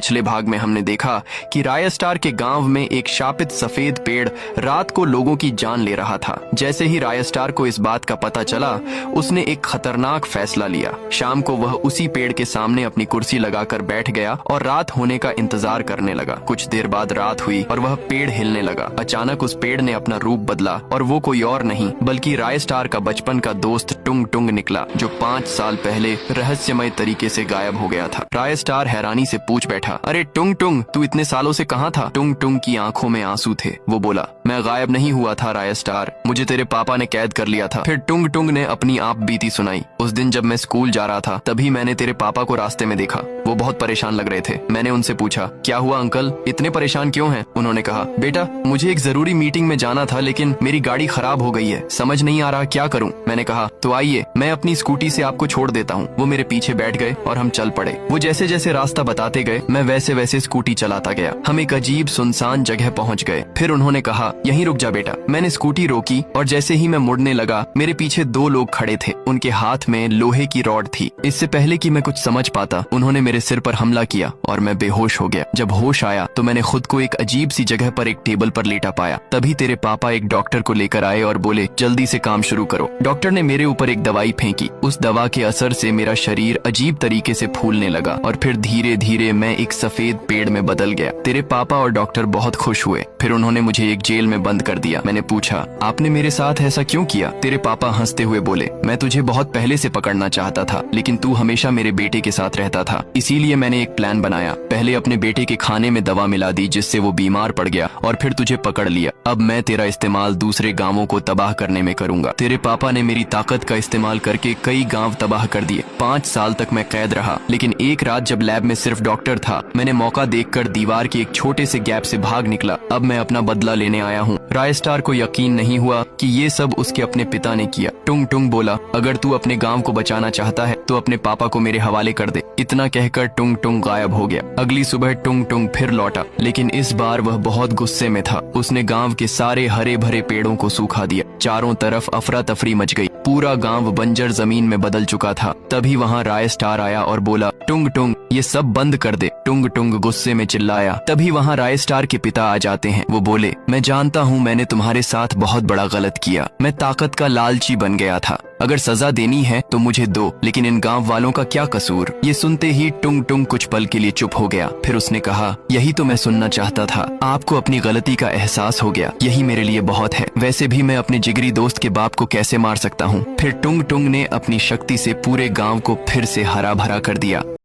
पिछले भाग में हमने देखा कि रायस्टार के गांव में एक शापित सफेद पेड़ रात को लोगों की जान ले रहा था। जैसे ही रायस्टार को इस बात का पता चला, उसने एक खतरनाक फैसला लिया। शाम को वह उसी पेड़ के सामने अपनी कुर्सी लगाकर बैठ गया और रात होने का इंतजार करने लगा। कुछ देर बाद रात हुई और वह पेड़ हिलने लगा। अचानक उस पेड़ ने अपना रूप बदला और वो कोई और नहीं बल्कि रायस्टार का बचपन का दोस्त टुंग टुंग निकला, जो 5 साल पहले रहस्यमय तरीके से गायब हो गया था। रायस्टार हैरानी से पूछ बैठा, अरे टुंग टुंग, तू इतने सालों से कहाँ था? टुंग टुंग की आंखों में आंसू थे। वो बोला, मैं गायब नहीं हुआ था रायस्टार, मुझे तेरे पापा ने कैद कर लिया था। फिर टुंग टुंग ने अपनी आप बीती सुनाई। उस दिन जब मैं स्कूल जा रहा था, तभी मैंने तेरे पापा को रास्ते में देखा। वो बहुत परेशान लग रहे थे। मैंने उनसे पूछा, क्या हुआ अंकल, इतने परेशान क्यों हैं? उन्होंने कहा, बेटा मुझे एक जरूरी मीटिंग में जाना था, लेकिन मेरी गाड़ी खराब हो गई है, समझ नहीं आ रहा क्या करूं। मैंने कहा, तो आइए मैं अपनी स्कूटी से आपको छोड़ देता हूं। वो मेरे पीछे बैठ गए और हम चल पड़े। वो जैसे जैसे रास्ता बताते गए, मैं वैसे वैसे स्कूटी चलाता गया। हम एक अजीब सुनसान जगह पहुंच गए। फिर उन्होंने कहा, यहीं रुक जा बेटा। मैंने स्कूटी रोकी और जैसे ही मैं मुड़ने लगा, मेरे पीछे 2 लोग खड़े थे। उनके हाथ में लोहे की रॉड थी। इससे पहले कि मैं कुछ समझ पाता, उन्होंने मेरे सिर पर हमला किया और मैं बेहोश हो गया। जब होश आया तो मैंने खुद को एक अजीब सी जगह पर एक टेबल पर लेटा पाया। तभी तेरे पापा एक डॉक्टर को लेकर आए और बोले, जल्दी से काम शुरू करो। डॉक्टर ने मेरे ऊपर एक दवाई फेंकी। उस दवा के असर से मेरा शरीर अजीब तरीके से फूलने लगा और फिर धीरे धीरे मैं एक सफेद पेड़ में बदल गया। तेरे पापा और डॉक्टर बहुत खुश हुए। फिर उन्होंने मुझे एक जेल में बंद कर दिया। मैंने पूछा, आपने मेरे साथ ऐसा क्यों किया? तेरे पापा हंसते हुए बोले, मैं तुझे बहुत पहले से पकड़ना चाहता था, लेकिन तू हमेशा मेरे बेटे के साथ रहता था, इसीलिए मैंने एक प्लान बनाया। पहले अपने बेटे के खाने में दवा मिला दी, जिससे वो बीमार पड़ गया, और फिर तुझे पकड़ लिया। अब मैं तेरा इस्तेमाल दूसरे गांवों को तबाह करने में करूंगा। तेरे पापा ने मेरी ताकत का इस्तेमाल करके कई गांव तबाह कर दिए। 5 साल तक मैं कैद रहा, लेकिन एक रात जब लैब में सिर्फ डॉक्टर था, मैंने मौका देखकर दीवार के एक छोटे से गैप से भाग निकला। अब मैं अपना बदला लेने आया हूँ। रायस्टार को यकीन नहीं हुआ कि ये सब उसके अपने पिता ने किया। टुंग टुंग बोला, अगर तू अपने गांव को बचाना चाहता है तो अपने पापा को मेरे हवाले कर दे। इतना कहकर टुंग टुंग गायब हो गया। अगली सुबह टुंग टुंग फिर लौटा, लेकिन इस बार वह बहुत गुस्से में था। उसने गांव के सारे हरे भरे पेड़ों को सूखा दिया। चारों तरफ अफरा तफरी मच गई। पूरा गांव बंजर जमीन में बदल चुका था। तभी वहां रायस्टार आया और बोला, टुंग टुंग ये सब बंद कर दे। टुंग टुंग गुस्से में चिल्लाया। तभी वहां रायस्टार के पिता आ जाते हैं। वो बोले, मैं जानता हूँ मैंने तुम्हारे साथ बहुत बड़ा गलत किया। मैं ताकत का लालची बन गया था। अगर सजा देनी है तो मुझे दो, लेकिन इन गांव वालों का क्या कसूर? ये सुनते ही टुंग टुंग कुछ पल के लिए चुप हो गया। फिर उसने कहा, यही तो मैं सुनना चाहता था। आपको अपनी गलती का एहसास हो गया, यही मेरे लिए बहुत है। वैसे भी मैं अपने जिगरी दोस्त के बाप को कैसे मार सकता हूँ? फिर टुंग टुंग ने अपनी शक्ति से पूरे गांव को फिर से हरा भरा कर दिया।